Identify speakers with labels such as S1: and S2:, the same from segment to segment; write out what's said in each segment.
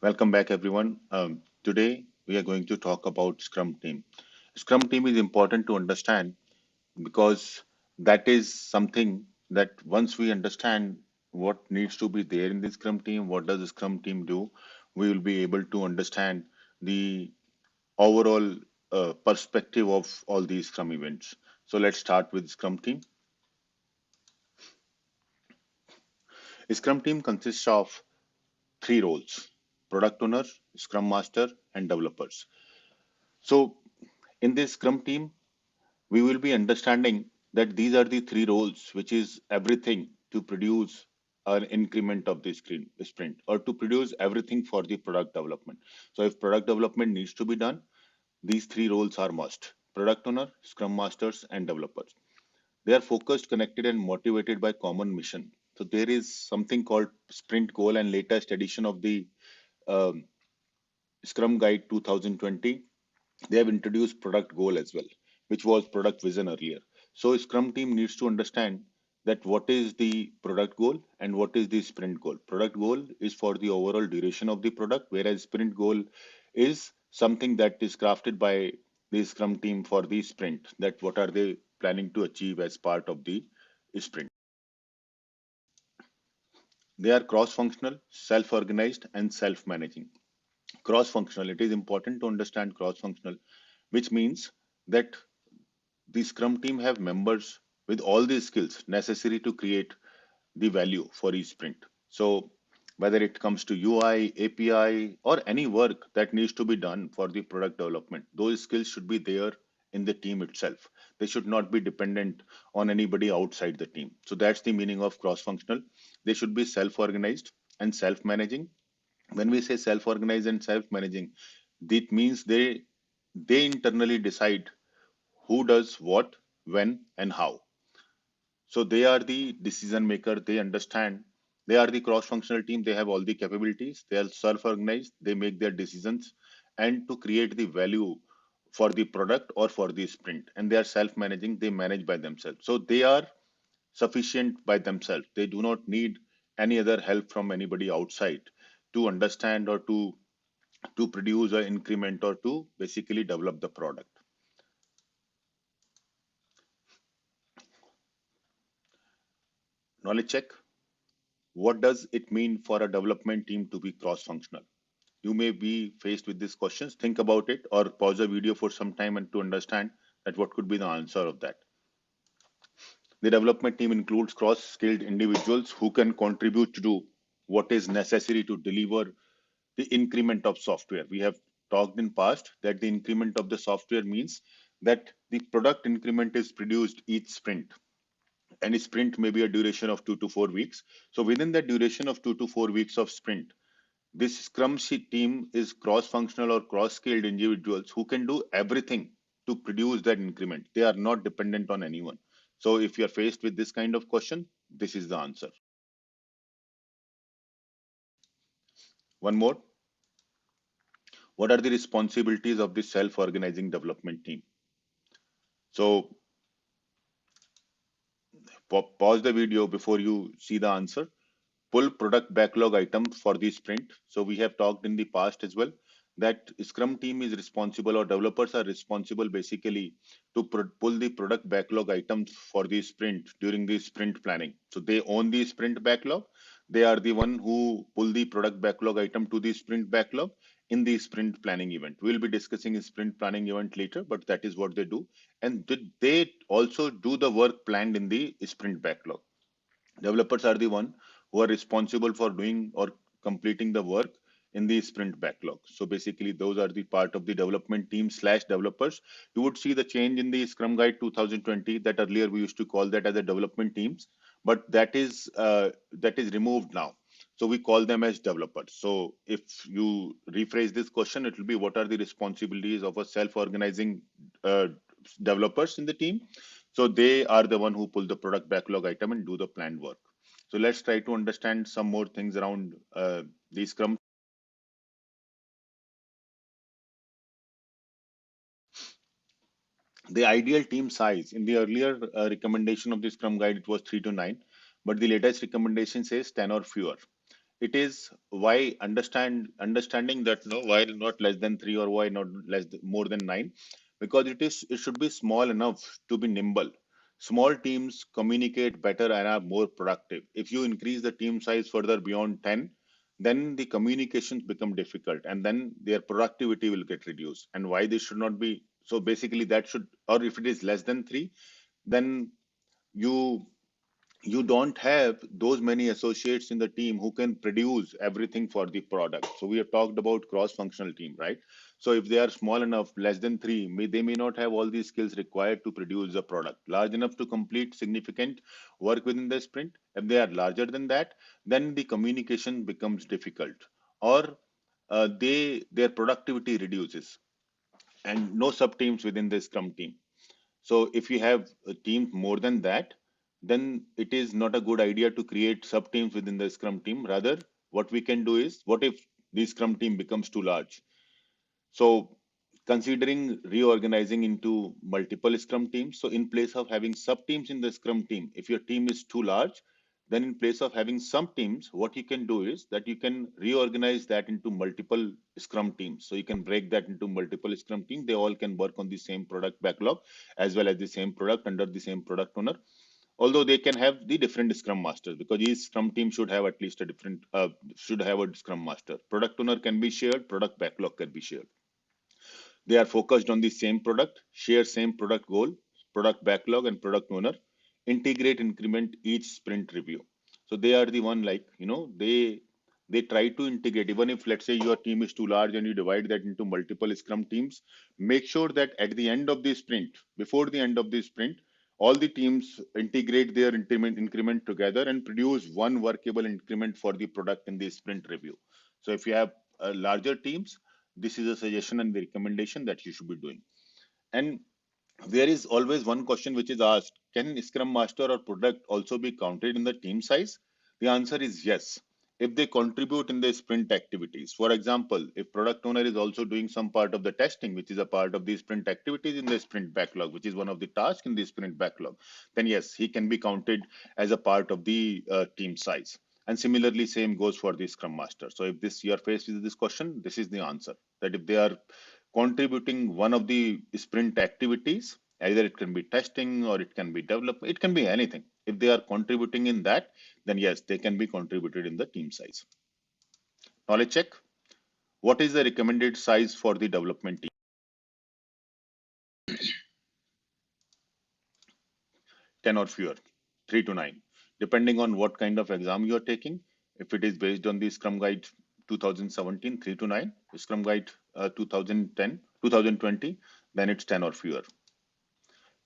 S1: Welcome back, everyone. Today, we are going to talk about Scrum Team. Scrum Team is important to understand because that is something that once we understand what needs to be there in the Scrum Team, what does the Scrum Team do, we will be able to understand the overall perspective of all these Scrum events. So let's start with Scrum Team. Scrum Team consists of three roles: product owner, Scrum Master, and developers. So in this Scrum Team, we will be understanding that these are the three roles, which is everything to produce an increment of the sprint or to produce everything for the product development. So if product development needs to be done, these three roles are must: product owner, scrum masters, and developers. They are focused, connected, and motivated by common mission. So there is something called sprint goal, and latest edition of the um, Scrum Guide 2020, they have introduced product goal as well, which was product vision earlier. So Scrum team needs to understand that what is the product goal and what is the sprint goal. Product goal is for the overall duration of the product, whereas sprint goal is something that is crafted by the Scrum team for the sprint, that what are they planning to achieve as part of the sprint. They are cross-functional, self-organized, and self-managing. Cross-functional, it is important to understand cross-functional, which means that the Scrum team have members with all the skills necessary to create the value for each sprint. So whether it comes to UI, API, or any work that needs to be done for the product development, those skills should be there in the team itself. They should not be dependent on anybody outside the team. So that's the meaning of cross-functional. They should be self-organized and self-managing. When we say self-organized and self-managing, that means they internally decide who does what, when, and how. So they are the decision maker. They understand. They are the cross-functional team. They have all the capabilities. They are self-organized. They make their decisions, and to create the value for the product or for the sprint. And they are self-managing. They manage by themselves. So they are sufficient by themselves. They do not need any other help from anybody outside to understand or to produce an increment or to basically develop the product. Knowledge check. What does it mean for a development team to be cross-functional? You may be faced with these questions. Think about it or pause the video for some time and to understand that what could be the answer of that. The development team includes cross-skilled individuals who can contribute to do what is necessary to deliver the increment of software. We have talked in past that the increment of the software means that the product increment is produced each sprint, and a sprint may be a duration of 2 to 4 weeks. So within that duration of 2 to 4 weeks of sprint, this Scrum sheet team is cross-functional or cross-skilled individuals who can do everything to produce that increment. They are not dependent on anyone. So if you're faced with this kind of question, this is the answer. One more. What are the responsibilities of the self-organizing development team? So pause the video before you see the answer. Pull product backlog items for the sprint. So we have talked in the past as well that Scrum team is responsible or developers are responsible basically to pull the product backlog items for the sprint during the sprint planning. So they own the sprint backlog. They are the one who pull the product backlog item to the sprint backlog in the sprint planning event. We'll be discussing a sprint planning event later, but that is what they do. And they also do the work planned in the sprint backlog. Developers are the one who are responsible for doing or completing the work in the sprint backlog. So basically, those are the part of the development team slash developers. You would see the change in the Scrum Guide 2020 that earlier we used to call that as a development teams, but that is removed now. So we call them as developers. So if you rephrase this question, it will be what are the responsibilities of a self-organizing developers in the team? So they are the one who pull the product backlog item and do the planned work. So let's try to understand some more things around the Scrum. The ideal team size in the earlier recommendation of the Scrum guide, it was 3 to 9, but the latest recommendation says 10 or fewer. it is why understanding that no, why not less than 3 or why not more than 9, because it should be small enough to be nimble. Small teams communicate better and are more productive. If you increase the team size further beyond 10, then the communications become difficult and then their productivity will get reduced. And why this should not be, so basically that should, or if it is less than 3, then you you don't have those many associates in the team who can produce everything for the product. So we have talked about cross-functional team, right? So if they are small enough, less than 3, they may not have all these skills required to produce a product large enough to complete significant work within the sprint. If they are larger than that, then the communication becomes difficult, or their productivity reduces, and no sub teams within the scrum team. So if you have a team more than that, then it is not a good idea to create sub teams within the Scrum team. Rather, what we can do is, what if the Scrum team becomes too large? So considering reorganizing into multiple Scrum teams. So in place of having sub teams in the Scrum team, if your team is too large, then in place of having some teams, what you can do is that you can reorganize that into multiple Scrum teams. So you can break that into multiple Scrum teams. They all can work on the same product backlog as well as the same product under the same product owner, although they can have the different scrum masters, because each scrum team should have at least a different should have a scrum master. Product owner can be shared, product backlog can be shared. They are focused on the same product, share same product goal, product backlog and product owner, integrate increment each sprint review. So they are the one, like, they try to integrate. Even if, let's say, your team is too large and you divide that into multiple scrum teams, make sure that at the end of the sprint, before the end of the sprint, all the teams integrate their increment together and produce one workable increment for the product in the sprint review. So if you have larger teams, this is a suggestion and the recommendation that you should be doing. And there is always one question which is asked: can Scrum Master or product also be counted in the team size? The answer is yes, if they contribute in the sprint activities. For example, if product owner is also doing some part of the testing, which is a part of the sprint activities in the sprint backlog, which is one of the tasks in the sprint backlog, then yes, he can be counted as a part of the team size. And similarly, same goes for the Scrum Master. So if this you are faced with this question, this is the answer: that if they are contributing one of the sprint activities, either it can be testing or it can be development, it can be anything. If they are contributing in that, then yes, they can be contributed in the team size. Knowledge check: what is the recommended size for the development team? 10 or fewer, 3 to 9, depending on what kind of exam you are taking. If it is based on the Scrum Guide 2017, 3 to 9, Scrum Guide 2010, 2020, then it's 10 or fewer.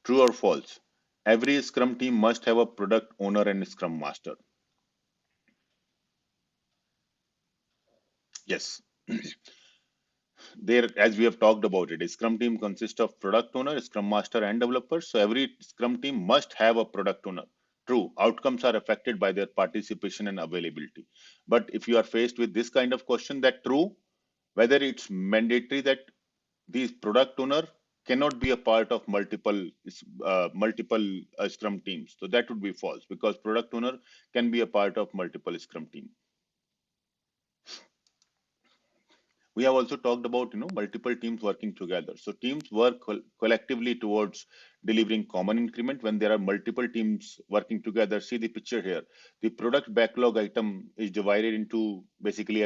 S1: True or false? Every Scrum team must have a product owner and Scrum Master. Yes. There, as we have talked about it, a Scrum team consists of product owner, Scrum Master, and developers. So every Scrum team must have a product owner. True, outcomes are affected by their participation and availability. But if you are faced with this kind of question, that true, whether it's mandatory that the product owner cannot be a part of multiple Scrum teams, so that would be false, because product owner can be a part of multiple Scrum team. We have also talked about multiple teams working together. So teams work collectively towards delivering common increment when there are multiple teams working together. See the picture here. The product backlog item is divided into basically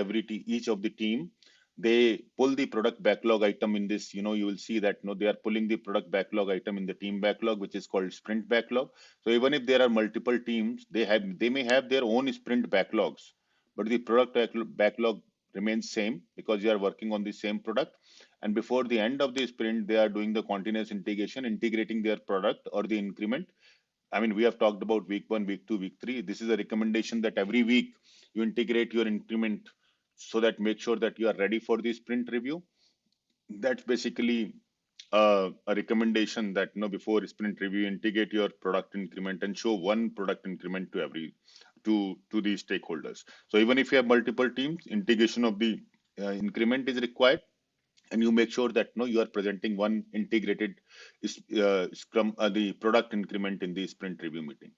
S1: each of the team. They pull the product backlog item in this. You will see that they are pulling the product backlog item in the team backlog, which is called sprint backlog. So even if there are multiple teams, they may have their own sprint backlogs, but the product backlog remains same because you are working on the same product. And before the end of the sprint, they are doing the continuous integration, integrating their product or the increment. I mean, we have talked about week 1, week 2, week 3. This is a recommendation that every week you integrate your increment, so that make sure that you are ready for the sprint review. That's basically a recommendation that before sprint review, integrate your product increment and show one product increment to the stakeholders. So even if you have multiple teams, integration of the increment is required, and you make sure that you are presenting one integrated scrum the product increment in the sprint review meeting.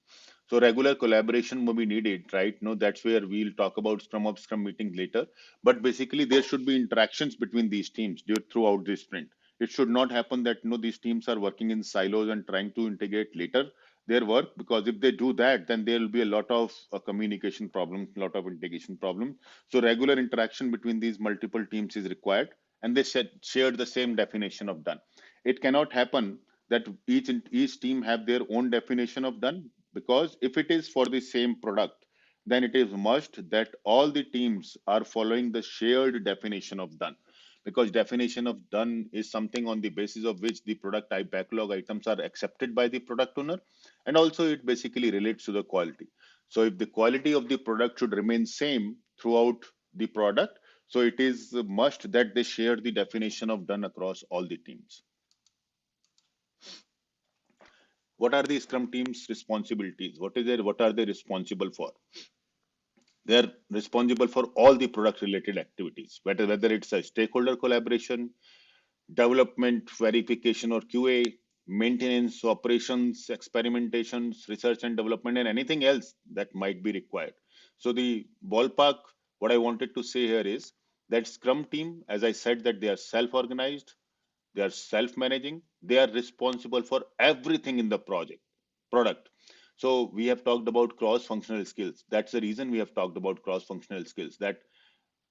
S1: So regular collaboration will be needed, right? No, that's where we'll talk about Scrum Up, Scrum meeting later. But basically, there should be interactions between these teams throughout the sprint. It should not happen that these teams are working in silos and trying to integrate later their work, because if they do that, then there will be a lot of communication problems, a lot of integration problems. So regular interaction between these multiple teams is required, and they share the same definition of done. It cannot happen that each team have their own definition of done, because if it is for the same product, then it is must that all the teams are following the shared definition of done, because definition of done is something on the basis of which the product type backlog items are accepted by the product owner, and also it basically relates to the quality. So if the quality of the product should remain same throughout the product, so it is a must that they share the definition of done across all the teams. What are the Scrum team's responsibilities? What are they responsible for? They're responsible for all the product related activities, whether it's a stakeholder collaboration, development, verification or QA, maintenance, operations, experimentations, research and development, and anything else that might be required. So the ballpark, what I wanted to say here is that Scrum team, as I said, that they are self-organized, they are self-managing, they are responsible for everything in the product. So we have talked about cross-functional skills. That's the reason we have talked about cross-functional skills, that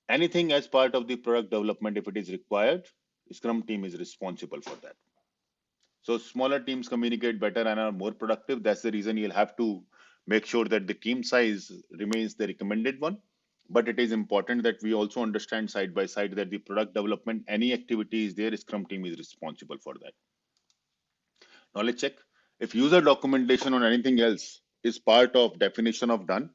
S1: anything as part of the product development, if it is required, Scrum team is responsible for that. So smaller teams communicate better and are more productive. That's the reason you'll have to make sure that the team size remains the recommended one. But it is important that we also understand side by side that the product development, any activity is there, Scrum team is responsible for that. Knowledge check. If user documentation or anything else is part of definition of done,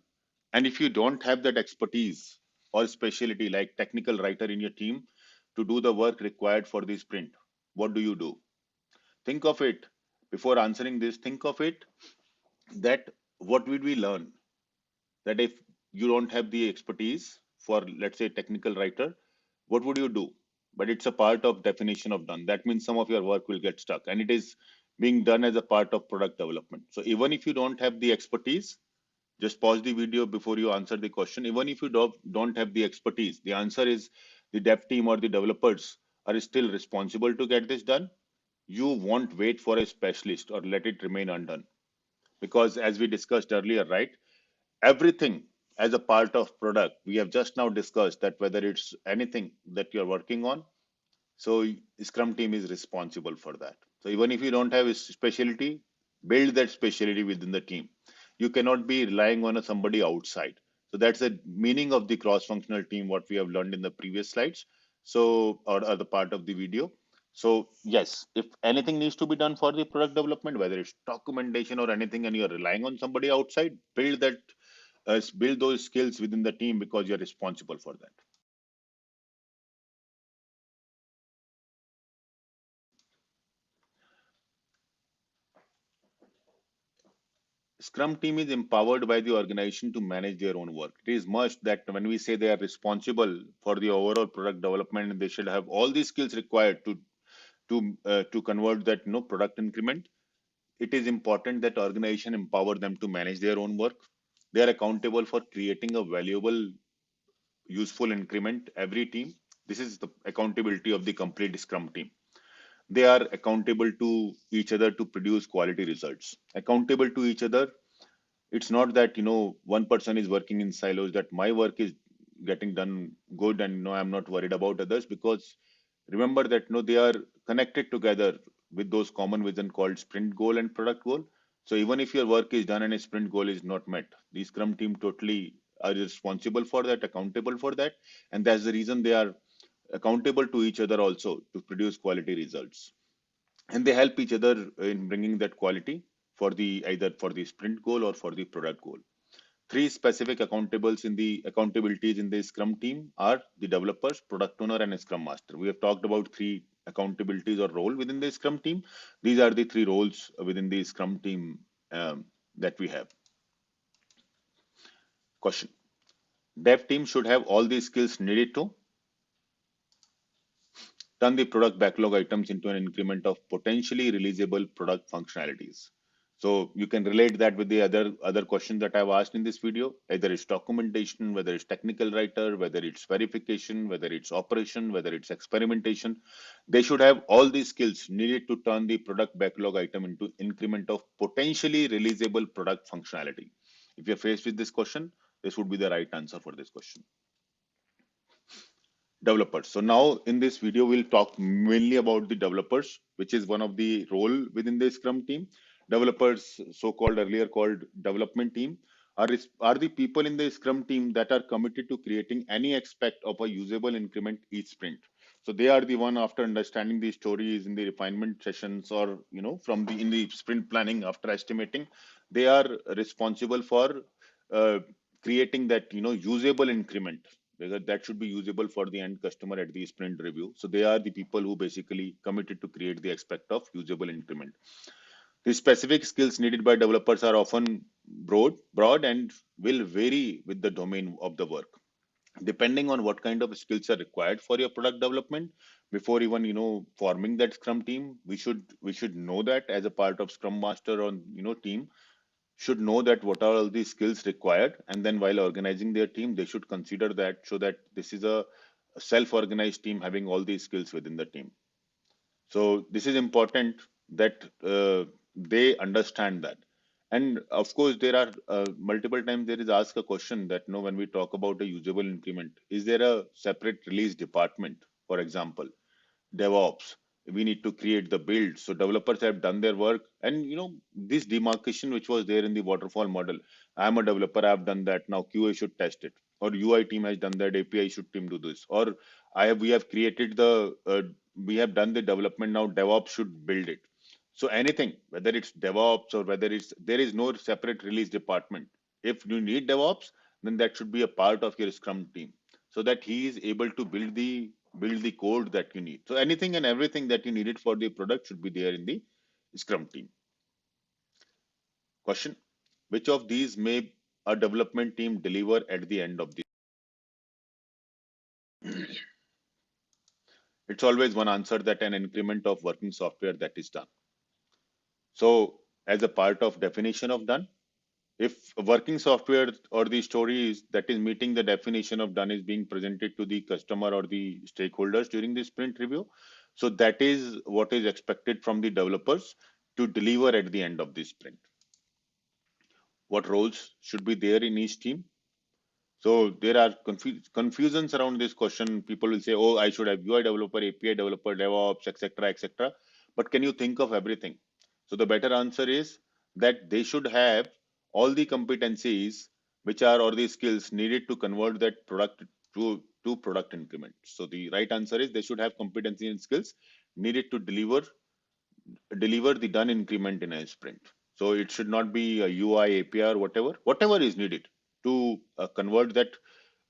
S1: and if you don't have that expertise or specialty like technical writer in your team to do the work required for the sprint, what do you do? Think of it, before answering this, think of it that what would we learn? That if you don't have the expertise for, let's say, technical writer, what would you do? But it's a part of definition of done. That means some of your work will get stuck, and it is being done as a part of product development. So even if you don't have the expertise, just pause the video before you answer the question. Even if you don't have the expertise, the answer is the dev team or the developers are still responsible to get this done. You won't wait for a specialist or let it remain undone. Because as we discussed earlier, right, everything as a part of product, we have just now discussed that whether it's anything that you're working on, so Scrum team is responsible for that. So even if you don't have a specialty, build that specialty within the team. You cannot be relying on somebody outside. So that's the meaning of the cross-functional team, what we have learned in the previous slides. So, or the part of the video. So yes, if anything needs to be done for the product development, whether it's documentation or anything, and you're relying on somebody outside, build those skills within the team because you're responsible for that. Scrum team is empowered by the organization to manage their own work. It is must that when we say they are responsible for the overall product development, they should have all the skills required to convert that product increment. It is important that organization empower them to manage their own work. They are accountable for creating a valuable, useful increment every team. This is the accountability of the complete Scrum team. They are accountable to each other to produce quality results. Accountable to each other, it's not that one person is working in silos, that my work is getting done good and I'm not worried about others, because remember that they are connected together with those common vision called sprint goal and product goal. So even if your work is done and a sprint goal is not met, the Scrum team totally are responsible for that, accountable for that, and that's the reason they are accountable to each other also to produce quality results, and they help each other in bringing that quality for the either for the sprint goal or for the product goal. Three specific accountabilities in the Scrum team are the developers, product owner, and a Scrum master. We have talked about three accountabilities or role within the Scrum team. These are the three roles within the Scrum team that we have. Question: Dev team should have all the skills needed to turn the product backlog items into an increment of potentially releasable product functionalities. So you can relate that with the other questions that I've asked in this video. Either it's documentation, whether it's technical writer, whether it's verification, whether it's operation, whether it's experimentation. They should have all these skills needed to turn the product backlog item into increment of potentially releasable product functionality. If you're faced with this question, this would be the right answer for this question. Developers. So now in this video, we'll talk mainly about the developers, which is one of the role within the Scrum team. Developers, so-called earlier called development team, are the people in the Scrum team that are committed to creating any aspect of a usable increment each sprint. So they are the one, after understanding the stories in the refinement sessions, or from the in the sprint planning after estimating, they are responsible for uh, creating that usable increment, because that should be usable for the end customer at the sprint review. So they are the people who basically committed to create the aspect of usable increment. The specific skills needed by developers are often broad and will vary with the domain of the work. Depending on what kind of skills are required for your product development, before even forming that Scrum team, we should know that as a part of Scrum Master or team should know that what are all the skills required, and then while organizing their team they should consider that, so that this is a self-organized team having all these skills within the team. So this is important that they understand that. And of course there are multiple times there is asked a question that when we talk about a usable increment, is there a separate release department? For example, DevOps, we need to create the build. So developers have done their work, and this demarcation which was there in the waterfall model. I'm a developer, I've done that. Now QA should test it, or UI team has done that. API should team do this, or we have created we have done the development. Now DevOps should build it. So anything, whether it's DevOps or whether it's there is no separate release department. If you need DevOps, then that should be a part of your Scrum team, so that he is able to build the code that you need. So anything and everything that you needed for the product should be there in the Scrum team. Question: which of these may a development team deliver at the end of the? It's always one answer, that an increment of working software that is done. So as a part of definition of done, if working software or the story is that is meeting the definition of done is being presented to the customer or the stakeholders during the sprint review, so that is what is expected from the developers to deliver at the end of the sprint. What roles should be there in each team? So there are confusions around this question. People will say, oh, I should have UI developer, API developer, DevOps, etc., etc. But can you think of everything? So the better answer is that they should have all the competencies which are, or the skills needed to convert that product to product increment. So the right answer is they should have competency and skills needed to deliver the done increment in a sprint. So it should not be a UI, API, or whatever is needed to convert that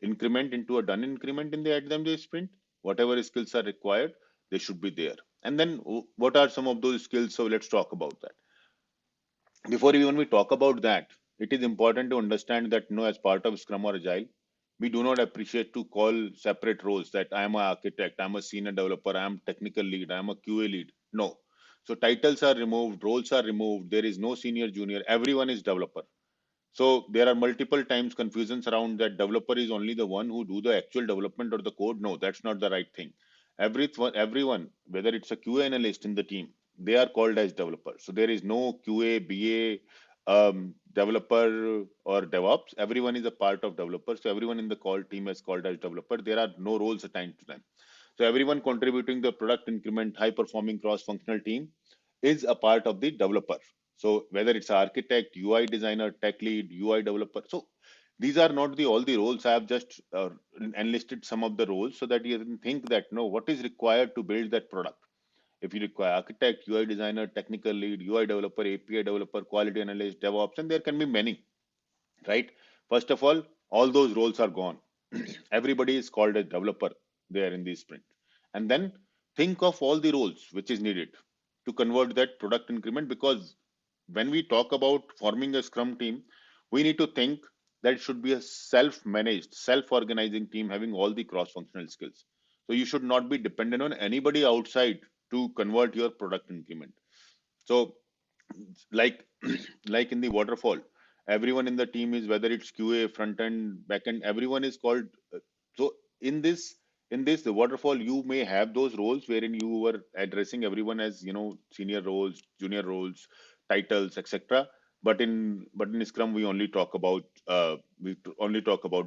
S1: increment into a done increment in the at them sprint. Whatever skills are required, they should be there. And then what are some of those skills? So let's talk about that. Before even we talk about that, it is important to understand that as part of Scrum or Agile, we do not appreciate to call separate roles, that I am an architect, I'm a senior developer, I am technical lead, I am a QA lead. No. So titles are removed, roles are removed. There is no senior, junior. Everyone is developer. So there are multiple times confusions around that developer is only the one who do the actual development or the code. No, that's not the right thing. Everyone, whether it's a QA analyst in the team, they are called as developers. So there is no QA, BA, developer or DevOps. Everyone is a part of developers. So everyone in the call team is called as developer. There are no roles assigned to them. So everyone contributing the product increment, high performing cross-functional team is a part of the developer. So whether it's architect, UI designer, tech lead, UI developer. So these are not the all the roles. I have just enlisted some of the roles so that you can think that what is required to build that product. If you require architect, UI designer, technical lead, UI developer, API developer, quality analyst, DevOps, and there can be many, right? First of all those roles are gone. Everybody is called a developer there in the sprint. And then think of all the roles which is needed to convert that product increment, because when we talk about forming a Scrum team, we need to think that it should be a self-managed, self-organizing team having all the cross-functional skills. So you should not be dependent on anybody outside to convert your product increment. So like like in the waterfall, everyone in the team is, whether it's QA, front end, back end, everyone is called. So in this the waterfall, you may have those roles wherein you were addressing everyone as, senior roles, junior roles, titles, etc. But in Scrum we only talk about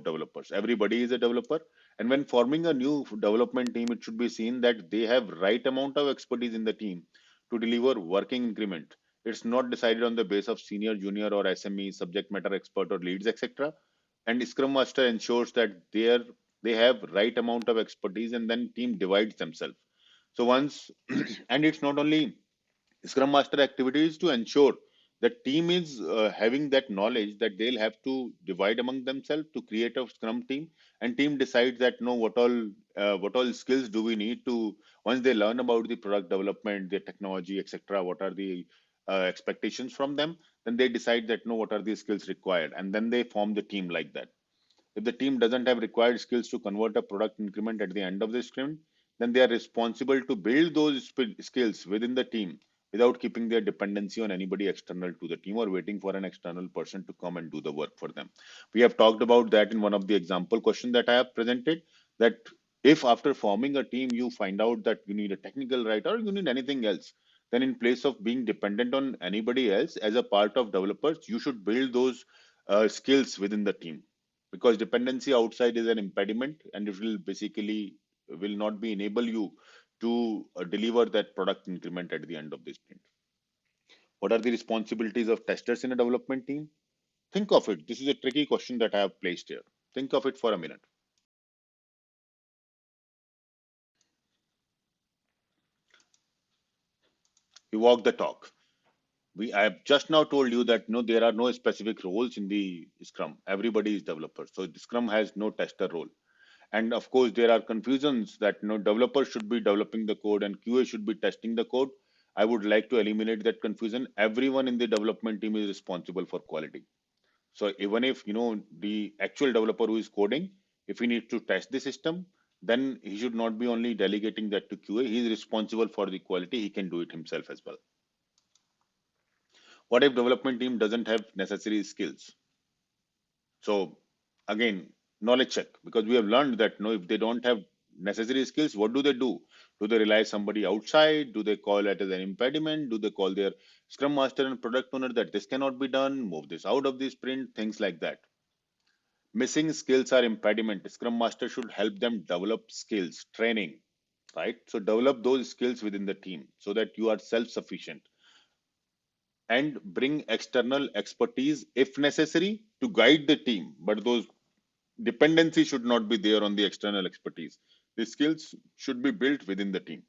S1: developers. Everybody is a developer, and when forming a new development team, it should be seen that they have right amount of expertise in the team to deliver working increment. It's not decided on the base of senior, junior, or SME, subject matter expert, or leads, etc. And Scrum Master ensures that they have right amount of expertise, and then team divides themselves. So once, and it's not only Scrum Master activities to ensure that team is having that knowledge that they'll have to divide among themselves to create a Scrum team, and team decides that no, what all skills do we need to, once they learn about the product development, the technology, etc. What are the expectations from them? Then they decide that no, what are the skills required, and then they form the team like that. If the team doesn't have required skills to convert a product increment at the end of the sprint, then they are responsible to build those skills within the team without keeping their dependency on anybody external to the team or waiting for an external person to come and do the work for them. We have talked about that in one of the example questions that I have presented, that if after forming a team you find out that you need a technical writer or you need anything else, then in place of being dependent on anybody else as a part of developers, you should build those skills within the team, because dependency outside is an impediment, and it will basically will not be enable you to deliver that product increment at the end of the sprint. What are the responsibilities of testers in a development team? Think of it. This is a tricky question that I have placed here. Think of it for a minute. We walk the talk. I have just now told you that no, there are no specific roles in the Scrum. Everybody is developer. So the Scrum has no tester role. And of course, there are confusions that developers should be developing the code and QA should be testing the code. I would like to eliminate that confusion. Everyone in the development team is responsible for quality. So even if the actual developer who is coding, if he needs to test the system, then he should not be only delegating that to QA. He is responsible for the quality. He can do it himself as well. What if development team doesn't have necessary skills? So again, knowledge check, because we have learned that if they don't have necessary skills, what do they do? Do they rely somebody outside? Do they call it as an impediment? Do they call their scrum master and product owner that this cannot be done, move this out of the sprint, things like that? Missing skills are impediment. Scrum master should help them develop skills, training, right? So develop those skills within the team so that you are self-sufficient, and bring external expertise if necessary to guide the team. But those dependency should not be there on the external expertise. The skills should be built within the team.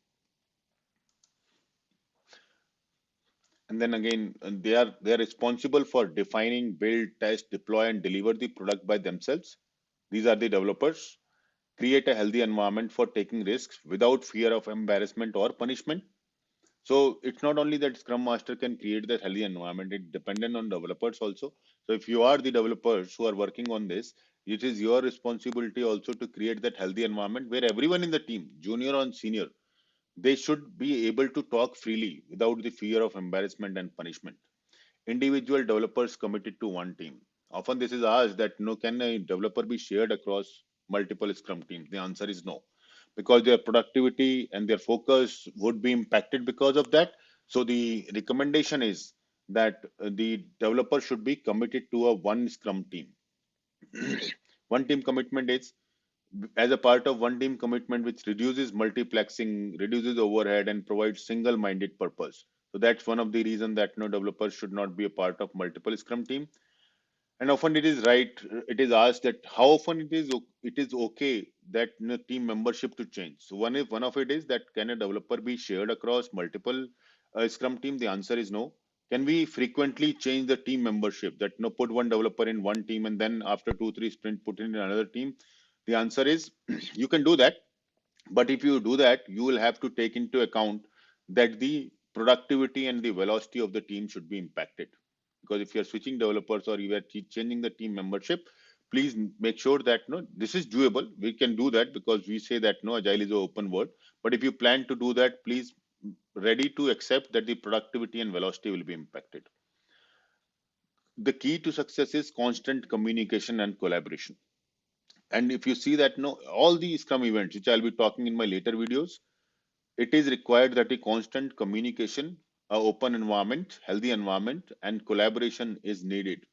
S1: And then again, they are responsible for defining, build, test, deploy, and deliver the product by themselves. These are the developers. Create a healthy environment for taking risks without fear of embarrassment or punishment. So it's not only that Scrum Master can create that healthy environment, it's dependent on developers also. So if you are the developers who are working on this, it is your responsibility also to create that healthy environment where everyone in the team, junior or senior, they should be able to talk freely without the fear of embarrassment and punishment. Individual developers committed to one team. Often this is asked that no, can a developer be shared across multiple Scrum teams? The answer is no, because their productivity and their focus would be impacted because of that. So the recommendation is that the developer should be committed to a one Scrum team. One team commitment is as a part of one team commitment, which reduces multiplexing, reduces overhead, and provides single-minded purpose. So that's one of the reasons that developers should not be a part of multiple Scrum team. And often it is asked that how often it is okay that team membership to change. So one of it is that, can a developer be shared across multiple Scrum team? The answer is no. Can we frequently change the team membership, that put one developer in one team and then after 2 3 sprint put in another team? The answer is you can do that, but if you do that, you will have to take into account that the productivity and the velocity of the team should be impacted. Because if you are switching developers or you are changing the team membership, please make sure that this is doable. We can do that because we say that agile is an open world. But if you plan to do that, please ready to accept that the productivity and velocity will be impacted. The key to success is constant communication and collaboration. And if you see that, no, all these Scrum events, which I'll be talking in my later videos, it is required that a constant communication, a open environment, healthy environment, and collaboration is needed.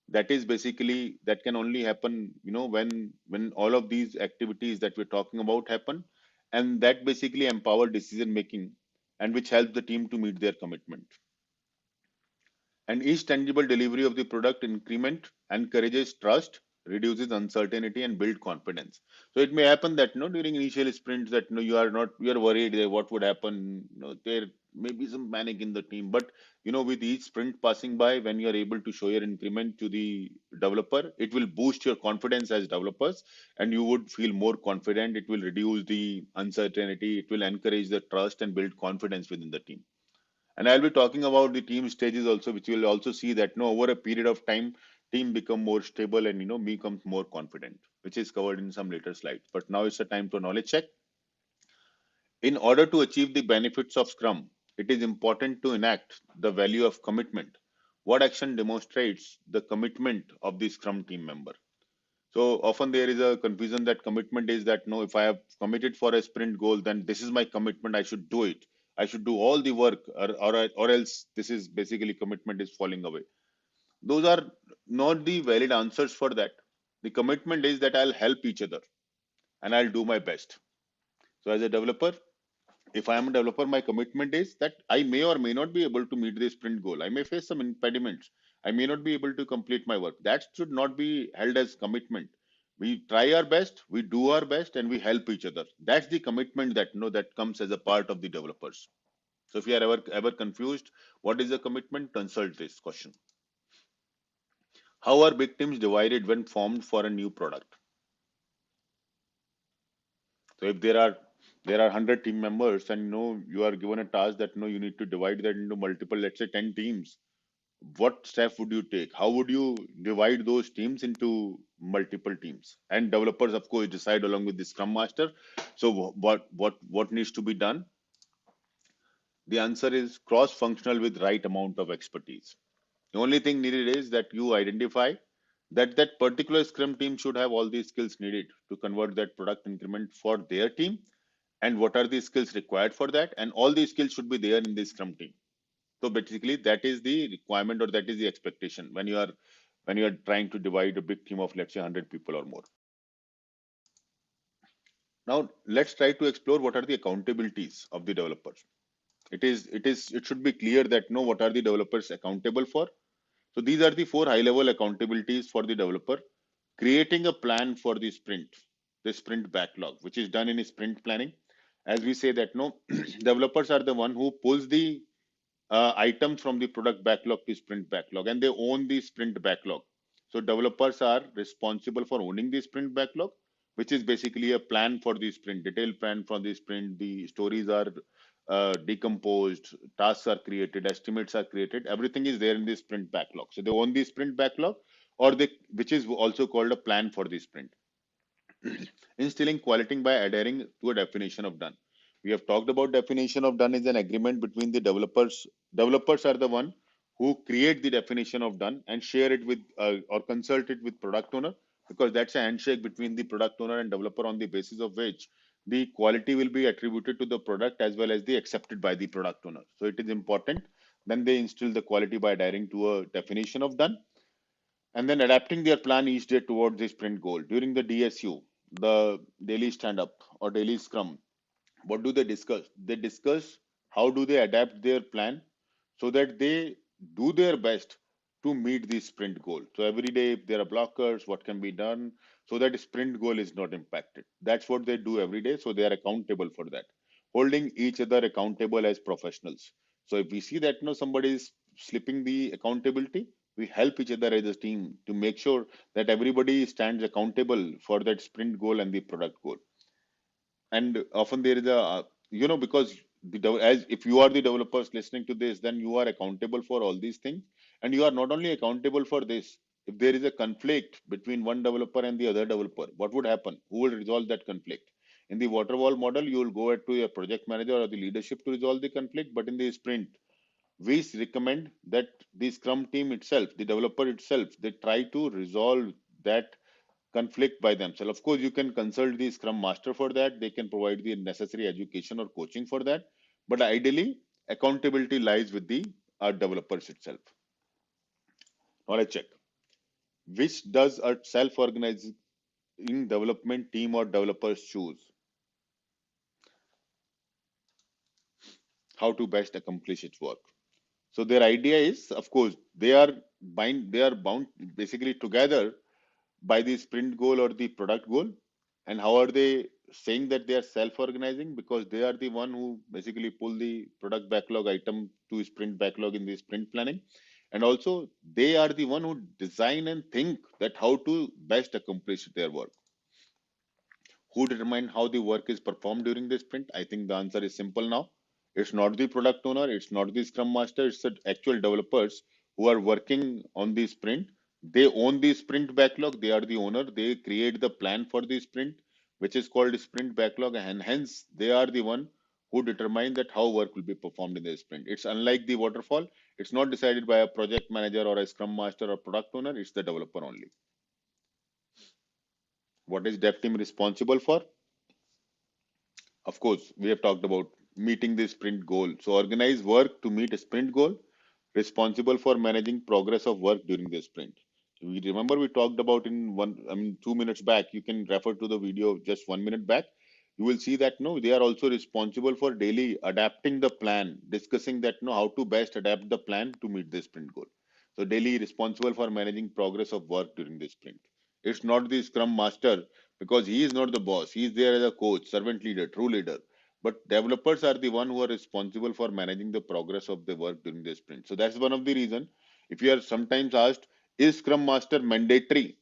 S1: That is basically, that can only happen, when all of these activities that we're talking about happen, and that basically empower decision making, and which helps the team to meet their commitment. And each tangible delivery of the product increment encourages trust, reduces uncertainty, and build confidence. So it may happen that, during initial sprints, that, you are worried that what would happen. There may be some panic in the team, but, with each sprint passing by, when you are able to show your increment to the developer, it will boost your confidence as developers, and you would feel more confident. It will reduce the uncertainty. It will encourage the trust and build confidence within the team. And I'll be talking about the team stages also, which you will also see that, over a period of time, team become more stable and, becomes more confident, which is covered in some later slides. But now it's a time to knowledge check. In order to achieve the benefits of Scrum, it is important to enact the value of commitment. What action demonstrates the commitment of the Scrum team member? So often there is a confusion that commitment is that, no, if I have committed for a sprint goal, then this is my commitment. I should do it. I should do all the work, or else this is basically commitment is falling away. Those are not the valid answers for that. The commitment is that I'll help each other and I'll do my best. So as a developer, if I am a developer, my commitment is that I may or may not be able to meet the sprint goal. I may face some impediments. I may not be able to complete my work. That should not be held as commitment. We try our best, we do our best, and we help each other. That's the commitment that, that comes as a part of the developers. So if you are ever confused, what is the commitment? Consult this question. How are big teams divided when formed for a new product? So if there are 100 team members, and, you are given a task that, you need to divide that into multiple, let's say 10 teams. What step would you take? How would you divide those teams into multiple teams? And developers, of course, decide along with the Scrum Master. So what needs to be done? The answer is cross-functional with right amount of expertise. The only thing needed is that you identify that particular Scrum team should have all these skills needed to convert that product increment for their team, and what are the skills required for that, and all these skills should be there in the Scrum team. So basically, that is the requirement, or that is the expectation when you are trying to divide a big team of, let's say, 100 people or more. Now let's try to explore what are the accountabilities of the developers. It should be clear that, what are the developers accountable for. So these are the four high-level accountabilities for the developer. Creating a plan for the sprint backlog, which is done in sprint planning. As we say that, no, developers are the one who pulls the items from the product backlog to sprint backlog, and they own the sprint backlog. So developers are responsible for owning the sprint backlog, which is basically a plan for the sprint, detailed plan for the sprint. The stories are decomposed, tasks are created, estimates are created. Everything is there in the sprint backlog. So they own the sprint backlog, which is also called a plan for the sprint. Instilling quality by adhering to a definition of done. We have talked about definition of done is an agreement between the developers. Developers are the one who create the definition of done and share it with or consult it with product owner, because that's a handshake between the product owner and developer, on the basis of which the quality will be attributed to the product as well as the accepted by the product owner. So it is important. Then they instill the quality by adhering to a definition of done, and then adapting their plan each day towards the sprint goal. During the DSU, the daily stand up or daily scrum, what do they discuss? They discuss how do they adapt their plan so that they do their best to meet the sprint goal. So every day, if there are blockers, what can be done so that sprint goal is not impacted? That's what they do every day. So they are accountable for that, holding each other accountable as professionals. So if we see that, somebody is slipping the accountability, we help each other as a team to make sure that everybody stands accountable for that sprint goal and the product goal. And often there is because as if you are the developers listening to this, then you are accountable for all these things. And you are not only accountable for this, if there is a conflict between one developer and the other developer, what would happen? Who will resolve that conflict? In the waterfall model, you will go to your project manager or the leadership to resolve the conflict. But in the sprint, we recommend that the Scrum team itself, the developer itself, they try to resolve that conflict by themselves. Of course, you can consult the Scrum Master for that. They can provide the necessary education or coaching for that. But ideally, accountability lies with the developers itself. Now let's check. Which does a self-organizing development team or developers choose? How to best accomplish its work? So their idea is, of course, they are bound basically together by the sprint goal or the product goal. And how are they saying that they are self-organizing? Because they are the one who basically pull the product backlog item to sprint backlog in the sprint planning. And also they are the one who design and think that how to best accomplish their work. Who determine how the work is performed during the sprint? I think the answer is simple now. It's not the product owner, it's not the scrum master, it's the actual developers who are working on the sprint. They own the sprint backlog, they are the owner, they create the plan for the sprint, which is called sprint backlog, and hence they are the one who determine that how work will be performed in the sprint. It's unlike the waterfall, it's not decided by a project manager or a scrum master or product owner, it's the developer only. What is dev team responsible for? Of course, we have talked about meeting the sprint goal. So organize work to meet a sprint goal, responsible for managing progress of work during the sprint. We remember we talked about in 2 minutes back. You can refer to the video just 1 minute back. You will see that no, they are also responsible for daily adapting the plan, discussing that no, how to best adapt the plan to meet the sprint goal. So daily responsible for managing progress of work during the sprint. It's not the scrum master because he is not the boss. He is there as a coach, servant leader, true leader. But developers are the one who are responsible for managing the progress of the work during the sprint. So that's one of the reason. If you are sometimes asked, is Scrum Master mandatory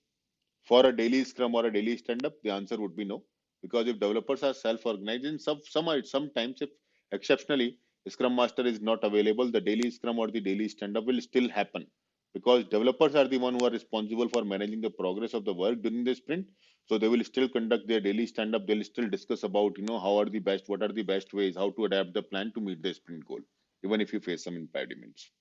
S1: for a daily Scrum or a daily stand-up? The answer would be no, because if developers are self-organized, in sometimes if exceptionally Scrum Master is not available, the daily Scrum or the daily stand-up will still happen because developers are the one who are responsible for managing the progress of the work during the sprint. So they will still conduct their daily stand-up. They'll still discuss about how are the best, what are the best ways, how to adapt the plan to meet the sprint goal, even if you face some impediments.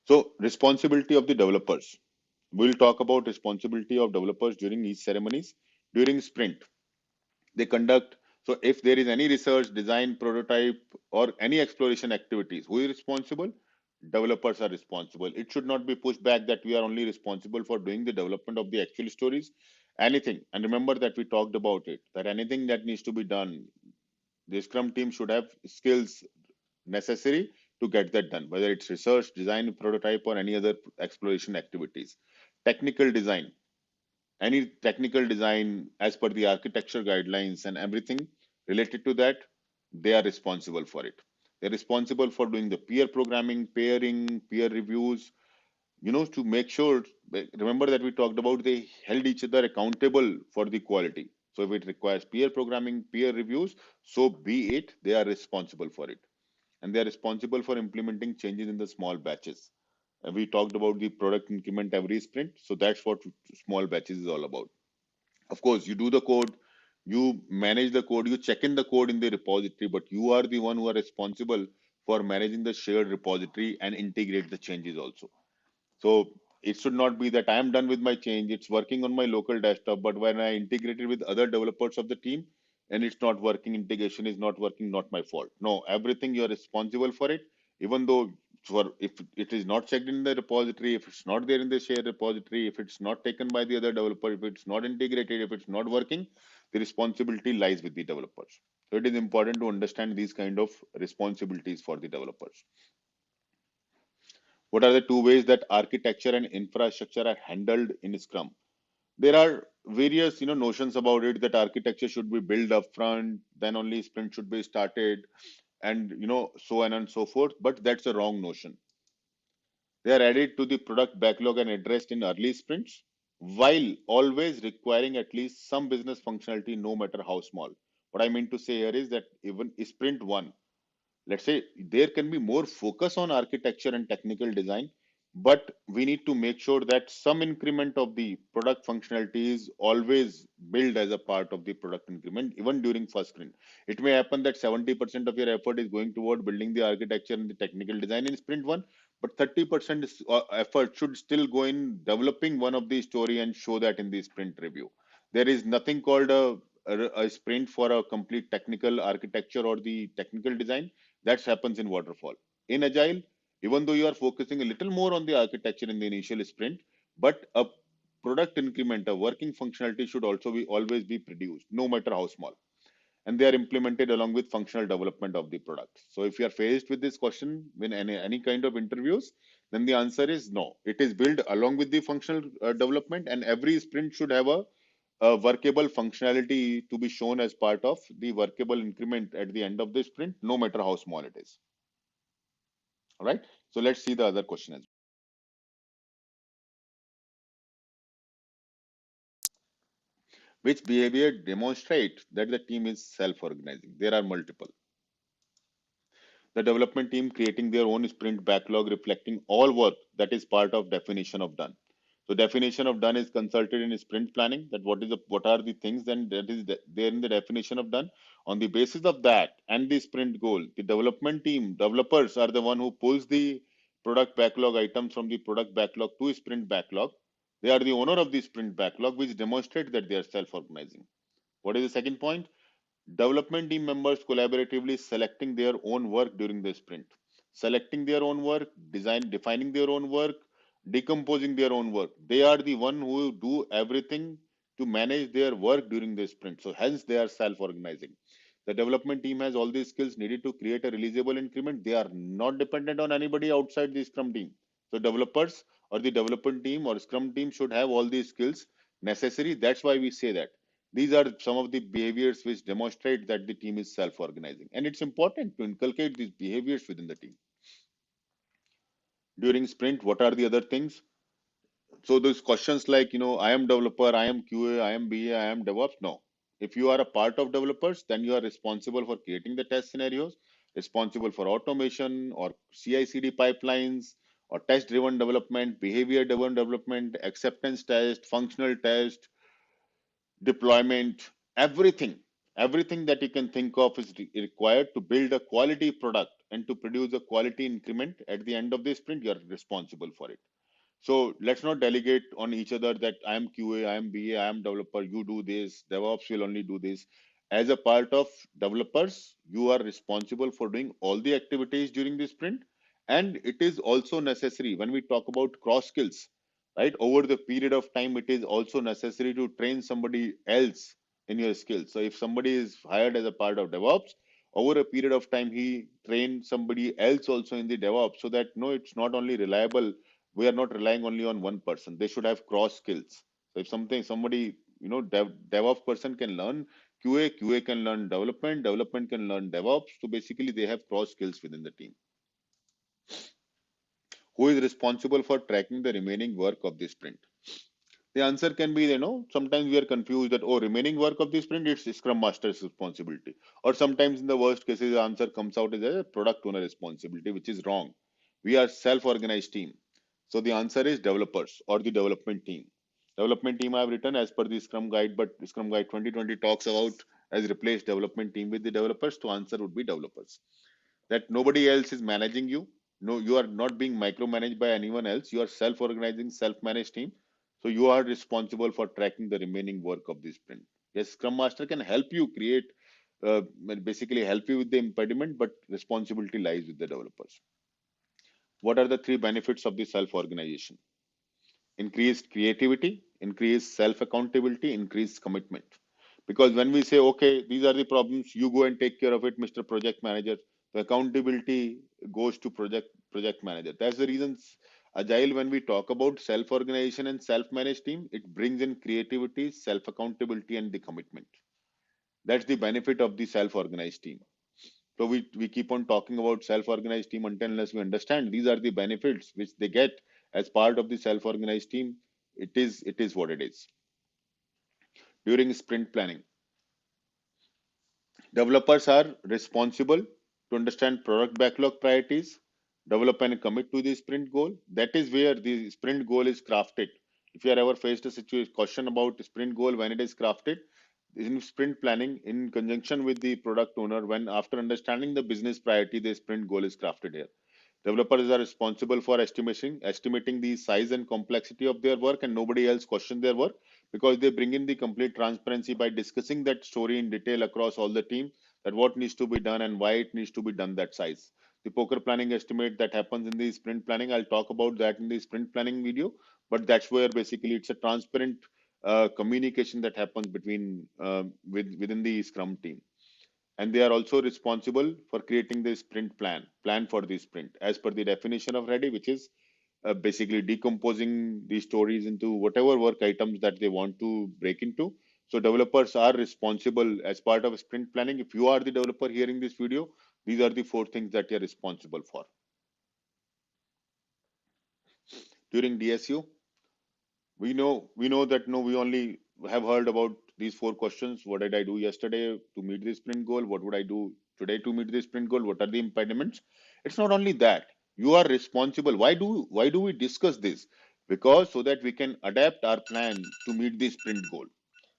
S1: So responsibility of the developers. We'll talk about responsibility of developers during each ceremonies. During sprint, they conduct. So if there is any research, design, prototype, or any exploration activities, who is responsible? Developers are responsible. It should not be pushed back that we are only responsible for doing the development of the actual stories. Anything, and remember that we talked about it, that anything that needs to be done, the Scrum team should have skills necessary to get that done, whether it's research, design, prototype, or any other exploration activities. Technical design, any technical design as per the architecture guidelines and everything related to that, they are responsible for it. They're responsible for doing the peer programming, pairing, peer reviews, to make sure. Remember that we talked about they held each other accountable for the quality. So if it requires peer programming, peer reviews, so be it, they are responsible for it. And they are responsible for implementing changes in the small batches. And we talked about the product increment every sprint. So that's what small batches is all about. Of course, you do the code, you manage the code, you check in the code in the repository, but you are the one who are responsible for managing the shared repository and integrate the changes also. So it should not be that I am done with my change, it's working on my local desktop, but when I integrate it with other developers of the team and it's not working, integration is not working, not my fault. No, everything you are responsible for it, even though for if it is not checked in the repository, if it's not there in the shared repository, if it's not taken by the other developer, if it's not integrated, if it's not working, the responsibility lies with the developers. So it is important to understand these kind of responsibilities for the developers. What are the two ways that architecture and infrastructure are handled in Scrum? There are various notions about it, that architecture should be built up front, then only sprint should be started, and so on and so forth. But that's a wrong notion. They are added to the product backlog and addressed in early sprints, while always requiring at least some business functionality, no matter how small. What I mean to say here is that even sprint 1, let's say there can be more focus on architecture and technical design, but we need to make sure that some increment of the product functionality is always built as a part of the product increment, even during first sprint. It may happen that 70% of your effort is going toward building the architecture and the technical design in sprint one, but 30% effort should still go in developing one of the story and show that in the sprint review. There is nothing called a sprint for a complete technical architecture or the technical design. That happens in waterfall. In agile, even though you are focusing a little more on the architecture in the initial sprint, but a product increment, a working functionality should also be always be produced, no matter how small. And they are implemented along with functional development of the product. So if you are faced with this question in any kind of interviews, then the answer is no. It is built along with the functional development, and every sprint should have a workable functionality to be shown as part of the workable increment at the end of the sprint, no matter how small it is. All right. So let's see the other question as well. Which behavior demonstrate that the team is self-organizing? There are multiple. The development team creating their own sprint backlog reflecting all work that is part of definition of done. So definition of done is consulted in sprint planning, that what are the things then that is there in the definition of done. On the basis of that and the sprint goal, the development team developers are the one who pulls the product backlog items from the product backlog to sprint backlog. They are the owner of the sprint backlog, which demonstrate that they are self-organizing. What is the second point? Development team members collaboratively selecting their own work during the sprint. Selecting their own work, defining their own work, decomposing their own work. They are the one who do everything to manage their work during the sprint. So hence they are self-organizing. The development team has all these skills needed to create a releasable increment. They are not dependent on anybody outside the Scrum team. So developers or the development team or Scrum team should have all these skills necessary. That's why we say that these are some of the behaviors which demonstrate that the team is self-organizing. And it's important to inculcate these behaviors within the team. During sprint, what are the other things? So those questions like, I am developer, I am QA, I am BA, I am DevOps. No. If you are a part of developers, then you are responsible for creating the test scenarios, responsible for automation or CI/CD pipelines or test-driven development, behavior-driven development, acceptance test, functional test, deployment, everything that you can think of is required to build a quality product and to produce a quality increment at the end of the sprint. You are responsible for it. So let's not delegate on each other that I am QA, I am BA, I am developer, you do this, DevOps will only do this. As a part of developers, you are responsible for doing all the activities during the sprint. And it is also necessary when we talk about cross skills, right? Over the period of time, it is also necessary to train somebody else in your skills. So if somebody is hired as a part of DevOps, over a period of time, he trained somebody else also in the DevOps so that no, it's not only reliable, we are not relying only on one person. They should have cross skills. So if somebody DevOps person can learn QA can learn development can learn DevOps. So basically they have cross skills within the team. Who is responsible for tracking the remaining work of the sprint? The answer can be, sometimes we are confused that, oh, remaining work of the sprint, it's Scrum Master's responsibility. Or sometimes in the worst cases, the answer comes out as a product owner responsibility, which is wrong. We are self-organized team. So the answer is developers or the development team. Development team I have written as per the Scrum Guide, but Scrum Guide 2020 talks about as replace development team with the developers. To answer would be developers. That nobody else is managing you. No, you are not being micromanaged by anyone else. You are self-organizing, self-managed team. So you are responsible for tracking the remaining work of the sprint. Yes, Scrum Master can help you create, basically help you with the impediment, but responsibility lies with the developers. What are the three benefits of the self-organization? Increased creativity, increased self-accountability, increased commitment. Because when we say, okay, these are the problems, you go and take care of it, Mr. Project Manager, the accountability goes to project manager. That's the reasons agile, when we talk about self-organization and self-managed team, it brings in creativity, self-accountability, and the commitment. That's the benefit of the self-organized team. So we keep on talking about self-organized team until unless we understand these are the benefits which they get as part of the self-organized team. It is what it is. During sprint planning, developers are responsible to understand product backlog priorities, develop and commit to the sprint goal. That is where the sprint goal is crafted. If you are ever faced a situation question about sprint goal when it is crafted, in sprint planning in conjunction with the product owner, when after understanding the business priority, the sprint goal is crafted here. Developers are responsible for estimating the size and complexity of their work, and nobody else question their work because they bring in the complete transparency by discussing that story in detail across all the team, that what needs to be done and why it needs to be done that size. The poker planning estimate that happens in the sprint planning, I'll talk about that in the sprint planning video, but that's where basically it's a transparent communication that happens between within the Scrum team, and they are also responsible for creating the sprint plan for the sprint as per the definition of ready, which is basically decomposing the stories into whatever work items that they want to break into. So developers are responsible as part of sprint planning. If you are the developer hearing this video, these are the four things that you're responsible for. During DSU, we know that no, we only have heard about these four questions. What did I do yesterday to meet the sprint goal? What would I do today to meet the sprint goal? What are the impediments? It's not only that. You are responsible. Why do we discuss this? Because so that we can adapt our plan to meet the sprint goal.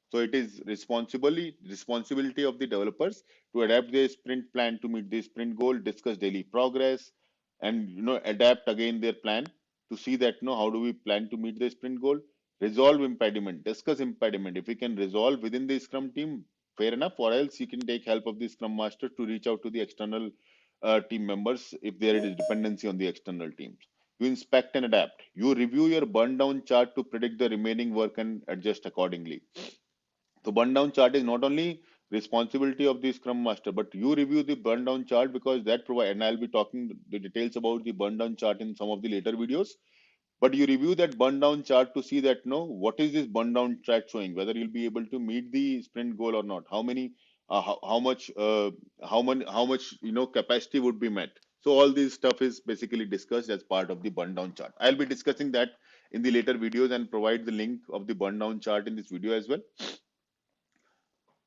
S1: So it is responsibility of the developers to adapt their sprint plan to meet the sprint goal, discuss daily progress, and adapt again their plan to see that how do we plan to meet the sprint goal, resolve impediment, discuss impediment. If we can resolve within the Scrum team, fair enough, or else you can take help of the Scrum Master to reach out to the external team members if there is dependency on the external teams. You inspect and adapt. You review your burn down chart to predict the remaining work and adjust accordingly. So burn down chart is not only responsibility of the Scrum Master, but you review the burn down chart because that provide, and I'll be talking the details about the burn down chart in some of the later videos. But you review that burn down chart to see that what is this burn down chart showing, whether you'll be able to meet the sprint goal or not. How many, how much capacity would be met. So all this stuff is basically discussed as part of the burn down chart. I'll be discussing that in the later videos and provide the link of the burn down chart in this video as well.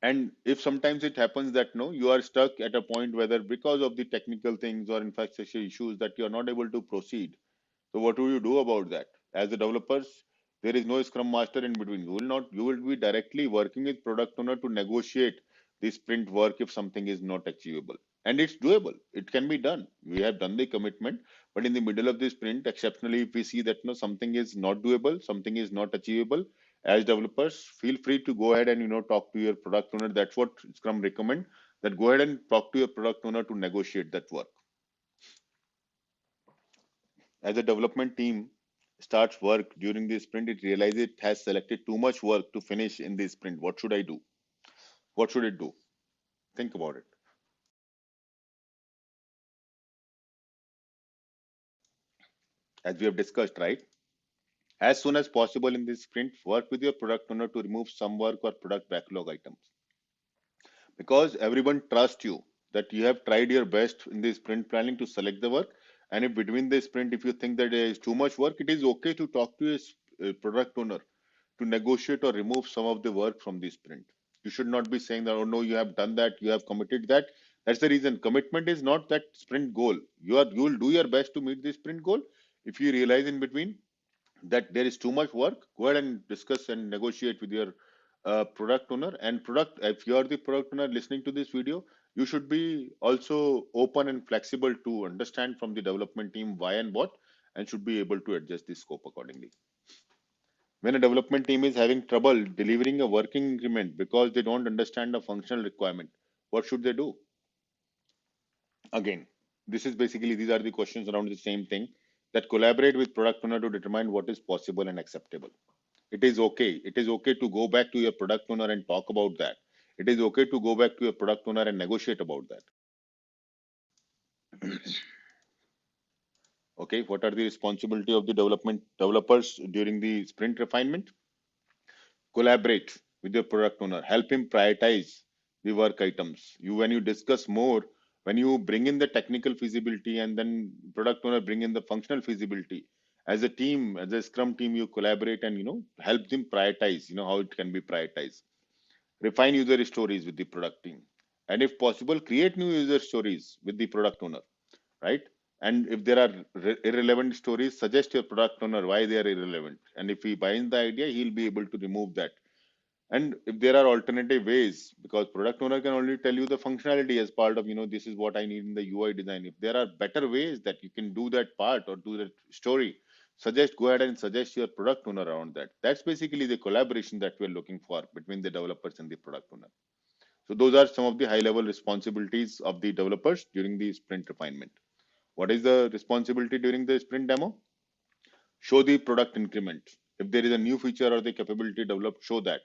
S1: And if sometimes it happens that you are stuck at a point, whether because of the technical things or infrastructure issues, that you are not able to proceed, so what do you do about that? As the developers, there is no Scrum Master in between. You will be directly working with product owner to negotiate the sprint work if something is not achievable. And it's doable. It can be done. We have done the commitment, but in the middle of the sprint, exceptionally, if we see that something is not doable, something is not achievable, as developers, feel free to go ahead and talk to your product owner. That's what Scrum recommend. That go ahead and talk to your product owner to negotiate that work. As a development team starts work during the sprint, it realizes it has selected too much work to finish in the sprint. What should I do? What should it do? Think about it. As we have discussed, right? As soon as possible in this sprint, work with your product owner to remove some work or product backlog items. Because everyone trusts you that you have tried your best in the sprint planning to select the work. And if between the sprint, if you think that there is too much work, it is okay to talk to a product owner to negotiate or remove some of the work from the sprint. You should not be saying that, oh no, you have done that, you have committed that. That's the reason. Commitment is not that sprint goal. You will do your best to meet the sprint goal. If you realize in between that there is too much work, go ahead and discuss and negotiate with your product owner. And product, if you are the product owner listening to this video, you should be also open and flexible to understand from the development team why and what, and should be able to adjust the scope accordingly. When a development team is having trouble delivering a working increment because they don't understand the functional requirement, what should they do? Again, this is basically, these are the questions around the same thing, that collaborate with product owner to determine what is possible and acceptable. It is okay. It is okay to go back to your product owner and talk about that. It is okay to go back to your product owner and negotiate about that. Okay, what are the responsibility of the developers during the sprint refinement? Collaborate with your product owner, help him prioritize the work items. When you discuss more, when you bring in the technical feasibility and then product owner bring in the functional feasibility, as a team, as a Scrum team, you collaborate and help them prioritize, how it can be prioritized. Refine user stories with the product team, and if possible, create new user stories with the product owner, right? And if there are irrelevant stories, suggest your product owner why they are irrelevant. And if he buys the idea, he'll be able to remove that. And if there are alternative ways, because product owner can only tell you the functionality as part of, this is what I need in the UI design. If there are better ways that you can do that part or do that story, go ahead and suggest your product owner around that. That's basically the collaboration that we're looking for between the developers and the product owner. So those are some of the high level responsibilities of the developers during the sprint refinement. What is the responsibility during the sprint demo? Show the product increment. If there is a new feature or the capability developed, show that.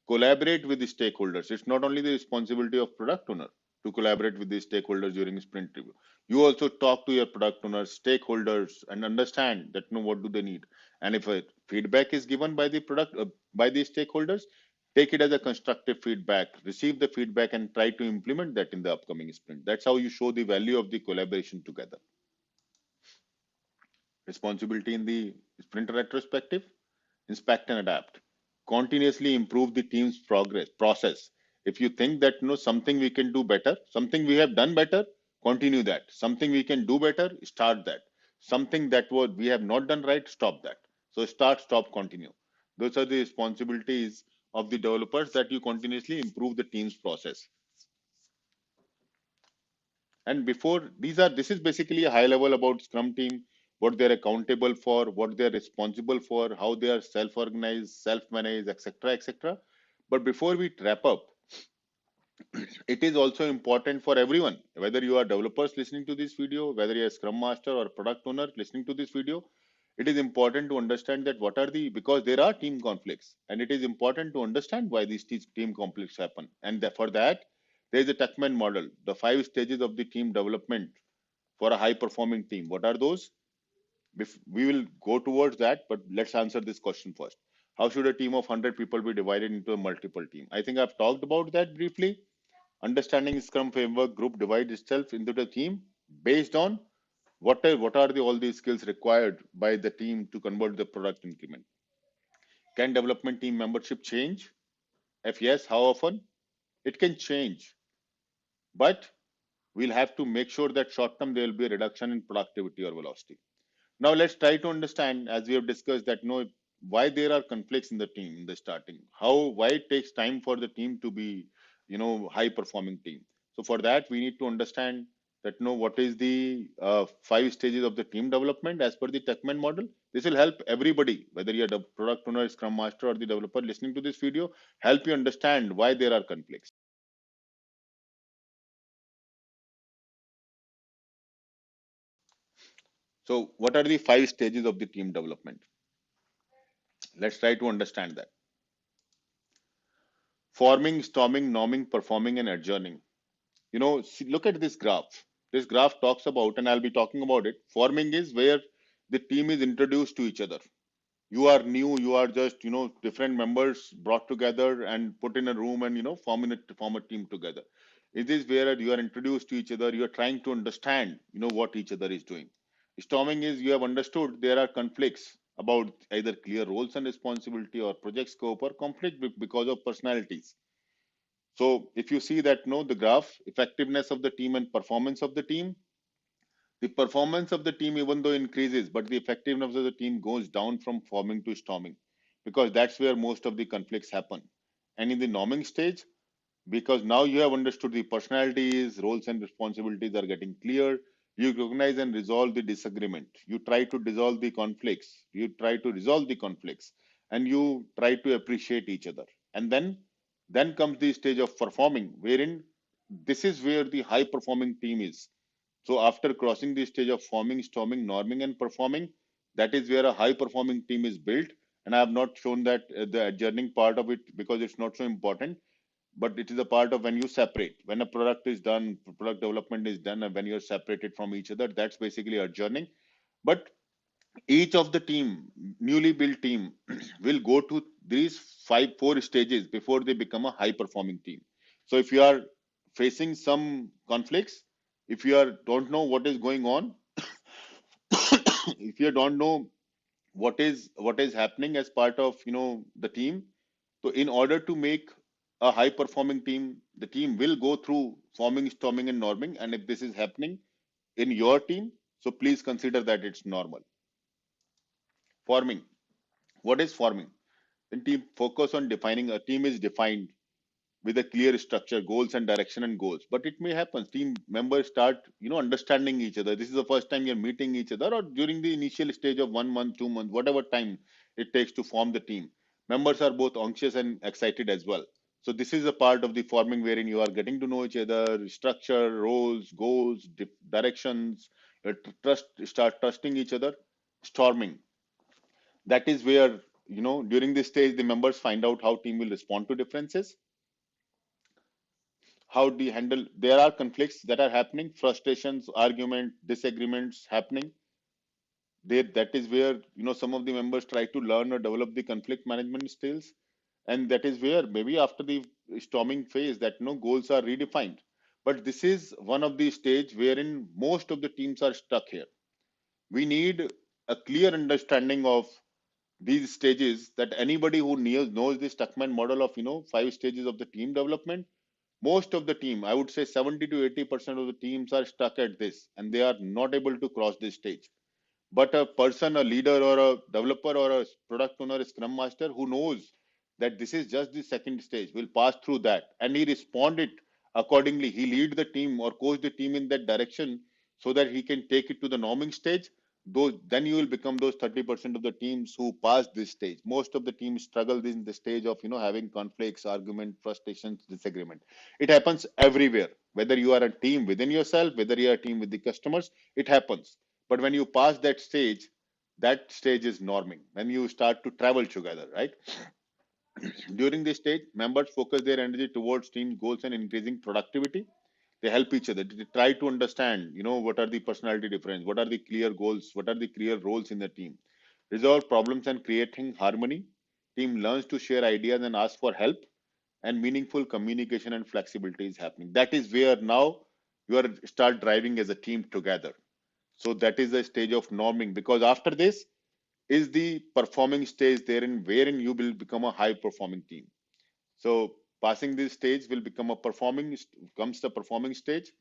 S1: Collaborate with the stakeholders. It's not only the responsibility of product owner to collaborate with the stakeholders during sprint review. You also talk to your product owners, stakeholders, and understand that what do they need. And if a feedback is given by the by the stakeholders, take it as a constructive feedback. Receive the feedback and try to implement that in the upcoming sprint. That's how you show the value of the collaboration together. Responsibility in the sprint retrospective: inspect and adapt. Continuously improve the team's process. If you think that something we can do better, something we have done better, continue that. Something we can do better, start that. Something that what we have not done right, stop that. So start, stop, continue. Those are the responsibilities of the developers, that you continuously improve the team's process. And this is basically a high level about Scrum team, what they're accountable for, what they're responsible for, how they are self-organized, self-managed, etc., etc. But before we wrap up, it is also important for everyone, whether you are developers listening to this video, whether you're a Scrum Master or product owner listening to this video, it is important to understand that because there are team conflicts, and it is important to understand why these team conflicts happen. And for that, there is a Tuckman model, the 5 stages of the team development for a high performing team. What are those? We will go towards that, but let's answer this question first. How should a team of 100 people be divided into a multiple team? I think I've talked about that briefly. Understanding Scrum framework group divides itself into the team based on what are all the skills required by the team to convert the product increment. Can development team membership change? If yes, how often? It can change, but we'll have to make sure that short term there will be a reduction in productivity or velocity. Now let's try to understand, as we have discussed, that why there are conflicts in the team in the starting, why it takes time for the team to be high performing team. So for that we need to understand that what is the 5 stages of the team development as per the Tuckman model. This will help everybody, whether you're the product owner, Scrum Master, or the developer listening to this video, help you understand why there are conflicts. So what are the 5 stages of the team development? Let's try to understand that. Forming, storming, norming, performing, and adjourning. Look at this graph. This graph talks about, and I'll be talking about it. Forming is where the team is introduced to each other. You are new, you are just, different members brought together and put in a room and, form a team together. It is where you are introduced to each other. You are trying to understand, what each other is doing. Storming is you have understood there are conflicts about either clear roles and responsibility or project scope, or conflict because of personalities. So if you see that, the graph, effectiveness of the team and performance of the performance of the team, even though increases, but the effectiveness of the team goes down from forming to storming, because that's where most of the conflicts happen. And in the norming stage, because now you have understood the personalities, roles and responsibilities are getting clear, you recognize and resolve the disagreement. You try to dissolve the conflicts. You try to resolve the conflicts, and you try to appreciate each other. And then comes the stage of performing, wherein this is where the high performing team is. So after crossing the stage of forming, storming, norming, and performing, that is where a high performing team is built. And I have not shown that the adjourning part of it, because it's not so important, but it is a part of when you separate. When a product is done, product development is done, and when you're separated from each other, that's basically adjourning. But each of the team, newly built team, will go to these 4 stages before they become a high performing team. So if you are facing some conflicts, if you don't know what is going on, if you don't know what is happening as part of the team, so in order to make a high performing team, the team will go through forming, storming, and norming. And if this is happening in your team, So please consider that it's normal. Forming. What is forming? When team focus on defining, a team is defined with a clear structure, goals and direction and goals. But it may happen, team members start, understanding each other. This is the first time you're meeting each other, or during the initial stage of 1 month, 2 months, whatever time it takes to form the team. Members are both anxious and excited as well. So this is a part of the forming wherein you are getting to know each other, structure, roles, goals, directions, start trusting each other. Storming. That is where, during this stage, the members find out how team will respond to differences. How do you handle, there are conflicts that are happening, frustrations, argument, disagreements happening there. That is where, some of the members try to learn or develop the conflict management skills. And that is where maybe after the storming phase, that goals are redefined. But this is one of the stage wherein most of the teams are stuck here. We need a clear understanding of these stages, that anybody who knows the Stuckman model of 5 stages of the team development, most of the team, I would say 70 to 80% of the teams are stuck at this, and they are not able to cross this stage. But a person, a leader, or a developer, or a product owner, a scrum master who knows that this is just the second stage, will pass through that, and he responded accordingly. He lead the team or coach the team in that direction, so that he can take it to the norming stage. Those, then you will become those 30% of the teams who pass this stage. Most of the teams struggle in the stage of having conflicts, argument, frustrations, disagreement. It happens everywhere, whether you are a team within yourself, whether you are a team with the customers, it happens. But when you pass that stage is norming. When you start to travel together, right? During this stage, members focus their energy towards team goals and increasing productivity. They help each other. They try to understand, what are the personality difference, what are the clear goals, what are the clear roles in the team. Resolve problems and creating harmony. Team learns to share ideas and ask for help, and meaningful communication and flexibility is happening. That is where now you are start driving as a team together. So that is the stage of norming, because after this is the performing stage therein, wherein you will become a high performing team. So passing this stage will become a performing, comes the performing stage.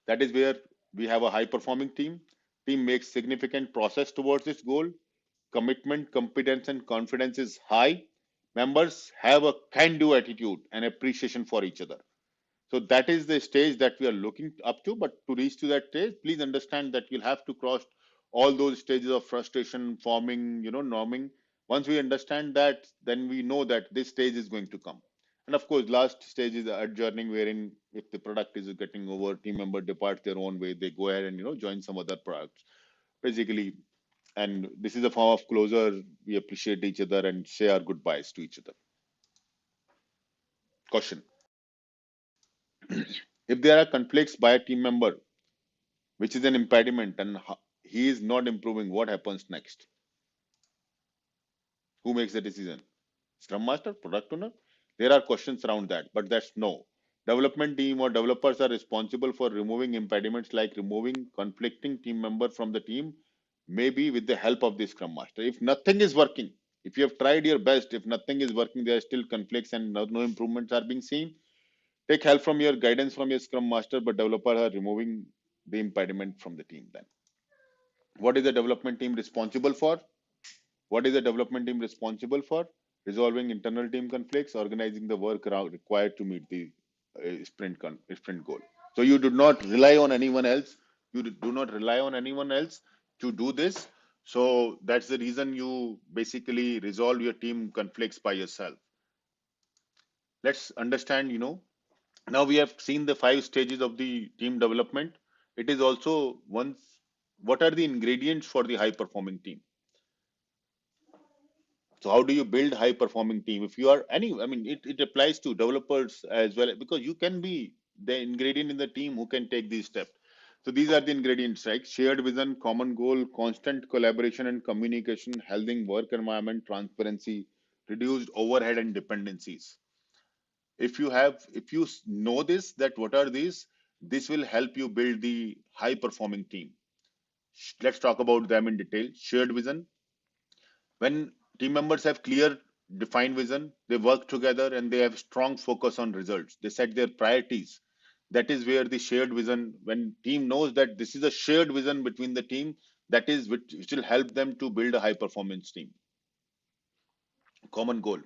S1: That is where we have a high performing team. Team makes significant process towards this goal. Commitment, competence, and confidence is high. Members have a can do attitude and appreciation for each other. So that is the stage that we are looking up to. But to reach to that stage, please understand that you'll have to cross all those stages of frustration, forming, norming. Once we understand that, then we know that this stage is going to come. And of course, last stage is adjourning, wherein if the product is getting over, team member departs their own way, they go ahead and join some other products, basically. And this is a form of closure. We appreciate each other and say our goodbyes to each other. Question: if there are conflicts by a team member, which is an impediment, and he is not improving, what happens next? Who makes the decision? Scrum master, product owner? There are questions around that, but that's no. Development team or developers are responsible for removing impediments, like removing conflicting team member from the team, maybe with the help of the scrum master. If nothing is working, if you have tried your best, if nothing is working, there are still conflicts and no improvements are being seen, take help from your guidance from your scrum master, but developers are removing the impediment from the team. Then what is the development team responsible for? What is the development team responsible for? Resolving internal team conflicts, organizing the work required to meet the sprint goal. So you do not rely on anyone else. You do not rely on anyone else to do this. So that's the reason you basically resolve your team conflicts by yourself. Let's understand, now we have seen the 5 stages of the team development. It is also once, what are the ingredients for the high performing team? So how do you build high performing team? If you are any, I mean, it applies to developers as well, because you can be the ingredient in the team who can take these steps. So these are the ingredients, right? Shared vision, common goal, constant collaboration and communication, healthy work environment, transparency, reduced overhead and dependencies. If you know this, that what are these, this will help you build the high performing team. Let's talk about them in detail. Shared vision. When team members have clear, defined vision, they work together and they have strong focus on results. They set their priorities. That is where the shared vision, when team knows that this is a shared vision between the team, that is which will help them to build a high performance team. Common goal.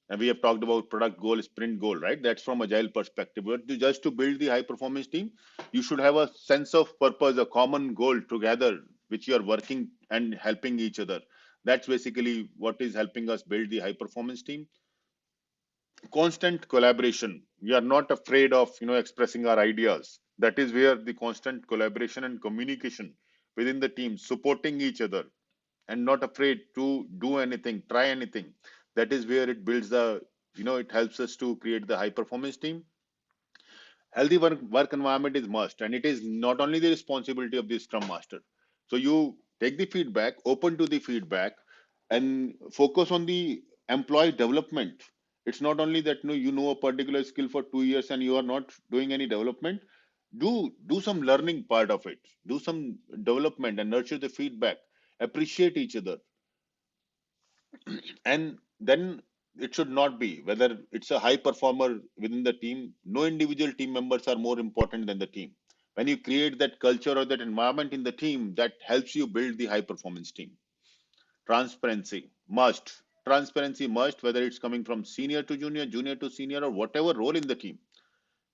S1: And we have talked about product goal, sprint goal, right? That's from agile perspective. But just to build the high performance team, you should have a sense of purpose, a common goal together, which you are working and helping each other. That's basically what is helping us build the high performance team. Constant collaboration. We are not afraid of expressing our ideas. That is where the constant collaboration and communication within the team, supporting each other and not afraid to do anything, try anything. That is where it builds the, it helps us to create the high performance team. Healthy work environment is must, and it is not only the responsibility of the scrum master. So you take the feedback, open to the feedback, and focus on the employee development. It's not only that you know a particular skill for 2 years and you are not doing any development. Do some learning part of it, do some development and nurture the feedback, appreciate each other. And then it should not be whether it's a high performer within the team. No individual team members are more important than the team. When you create that culture or that environment in the team, that helps you build the high performance team. Transparency must. Transparency must, whether it's coming from senior to junior, junior to senior, or whatever role in the team.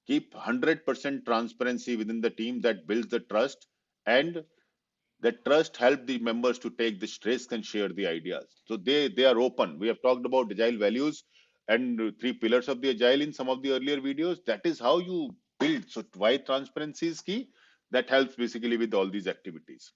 S1: Keep 100% transparency within the team. That builds the trust, and that trust help the members to take this risk and share the ideas. So they are open. We have talked about agile values and three pillars of the agile in some of the earlier videos. That is how you build. So why transparency is key? That helps basically with all these activities.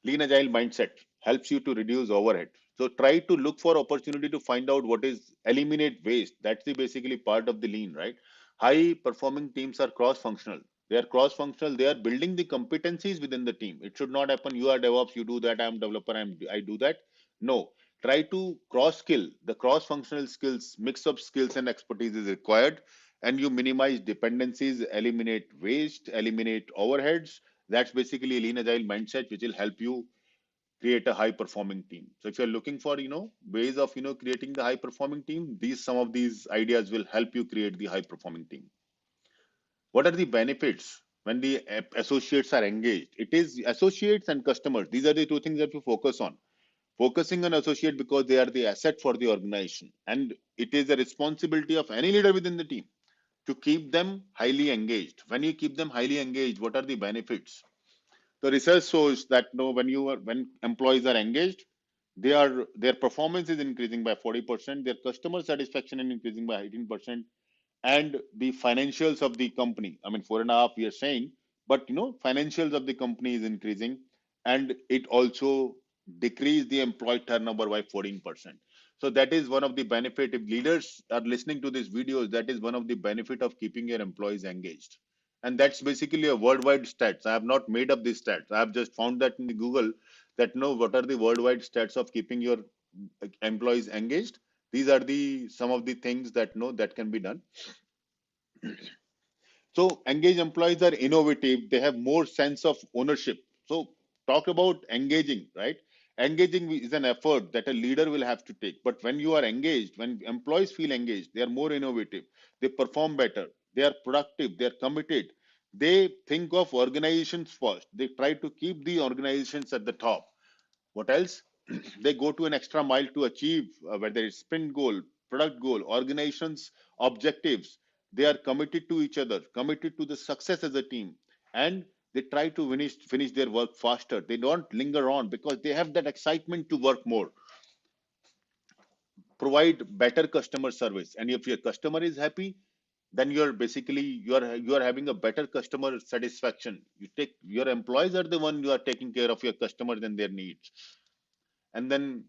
S1: Lean agile mindset helps you to reduce overhead. So try to look for opportunity to find out what is eliminate waste. That's the basically part of the lean, right? High performing teams are cross functional. They are cross functional. They are building the competencies within the team. It should not happen. You are DevOps, you do that. I'm developer, I do that. No. Try to cross skill. The cross functional skills, mix of skills and expertise is required, and you minimize dependencies, eliminate waste, eliminate overheads. That's basically a lean agile mindset, which will help you create a high performing team. So if you're looking for ways of creating the high performing team, these some of these ideas will help you create the high performing team. What are the benefits when the associates are engaged? It is associates and customers. These are the two things that you focus on. Focusing on associate because they are the asset for the organization, and it is the responsibility of any leader within the team to keep them highly engaged. When you keep them highly engaged, what are the benefits? The research shows that when employees are engaged, their performance is increasing by 40%, their customer satisfaction is increasing by 18%, and the financials of the company, I mean 4.5 we are saying, but financials of the company is increasing, and it also decreased the employee turnover by 14%. So that is one of the benefit. If leaders are listening to these videos, that is one of the benefit of keeping your employees engaged. And that's basically a worldwide stats. I have not made up these stats. I have just found that in the Google, that what are the worldwide stats of keeping your employees engaged. These are the some of the things that that can be done. So engaged employees are innovative. They have more sense of ownership. So talk about engaging, right? Engaging is an effort that a leader will have to take. But when you are engaged, when employees feel engaged, they are more innovative. They perform better. They are productive. They are committed. They think of organizations first. They try to keep the organizations at the top. What else? They go to an extra mile to achieve whether it's sprint goal, product goal, organizations objectives. They are committed to each other, committed to the success as a team, and they try to finish their work faster. They don't linger on because they have that excitement to work more. Provide better customer service, and if your customer is happy, then you are having a better customer satisfaction. Your employees are the one you are taking care of your customers and their needs, and then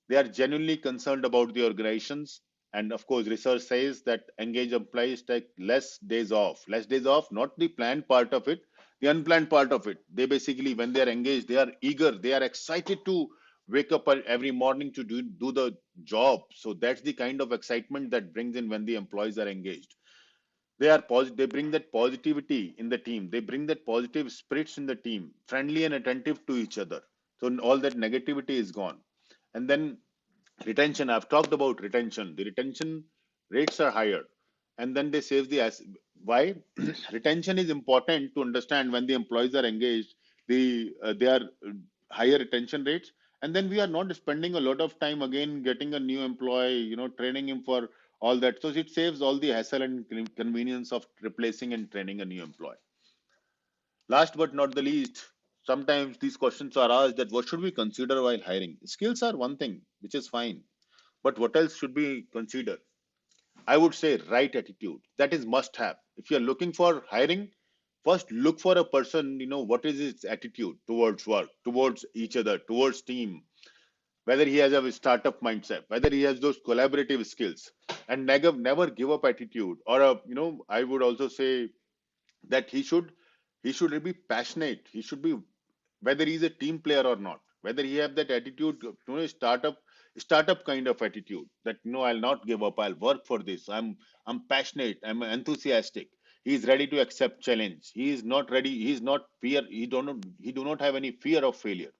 S1: they are genuinely concerned about the organizations. And of course, research says that engaged employees take less days off, not the planned part of it, the unplanned part of it. They basically, when they are engaged, they are eager, they are excited to wake up every morning to do the job. So that's the kind of excitement that brings in when the employees are engaged. They bring that positivity in the team, they bring that positive spirits in the team, friendly and attentive to each other. So all that negativity is gone. And then retention, I've talked about retention. The retention rates are higher. and then they save the why. Retention is important to understand. When the employees are engaged, they are higher retention rates, and then we are not spending a lot of time again getting a new employee, training him for all that. So it saves all the hassle and convenience of replacing and training a new employee. Last but not the least, sometimes these questions are asked that what should we consider while hiring? Skills are one thing, which is fine, but what else should we consider? I would say right attitude. That is must have. If you're looking for hiring, first look for a person, what is his attitude towards work, towards each other, towards team, whether he has a startup mindset, whether he has those collaborative skills, and never give up attitude. Or I would also say that he should be passionate. He should be, whether he's a team player or not, whether he have that attitude, startup kind of attitude, that I'll not give up, I'll work for this, I'm passionate, I'm enthusiastic. He's ready to accept challenge. He is not ready, he's not fear, he do not have any fear of failure.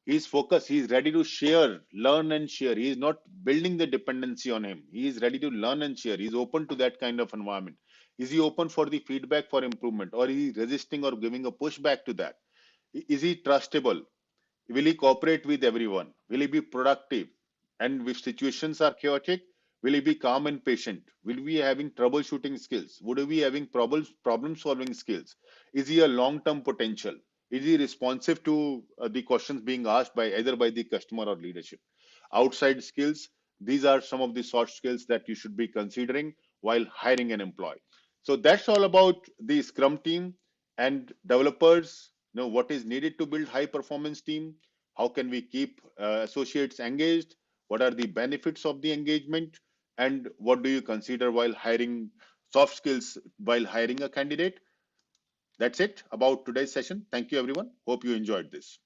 S1: He's focused, he's ready to share, learn and share. He is not building the dependency on him. He is ready to learn and share. He's open to that kind of environment. Is he open for the feedback for improvement, or is he resisting or giving a pushback to that? Is he trustable? Will he cooperate with everyone? Will he be productive? And if situations are chaotic, will he be calm and patient? Will he be having troubleshooting skills? Would he be having problem solving skills? Is he a long term potential? Is he responsive to the questions being asked by either by the customer or leadership? Outside skills, these are some of the soft skills that you should be considering while hiring an employee. So that's all about the Scrum team and developers. What is needed to build high performance team. How can we keep associates engaged? What are the benefits of the engagement? And what do you consider while hiring soft skills while hiring a candidate? That's it about today's session. Thank you, everyone. Hope you enjoyed this.